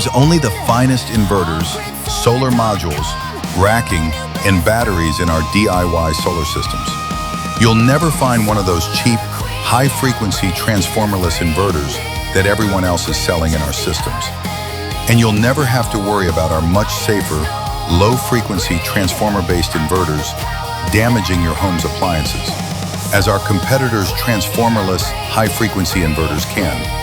use only the finest inverters, solar modules, racking, and batteries in our DIY solar systems. You'll never find one of those cheap, high-frequency transformerless inverters that everyone else is selling in our systems. And you'll never have to worry about our much safer, low-frequency transformer-based inverters damaging your home's appliances, as our competitors' transformerless, high-frequency inverters can.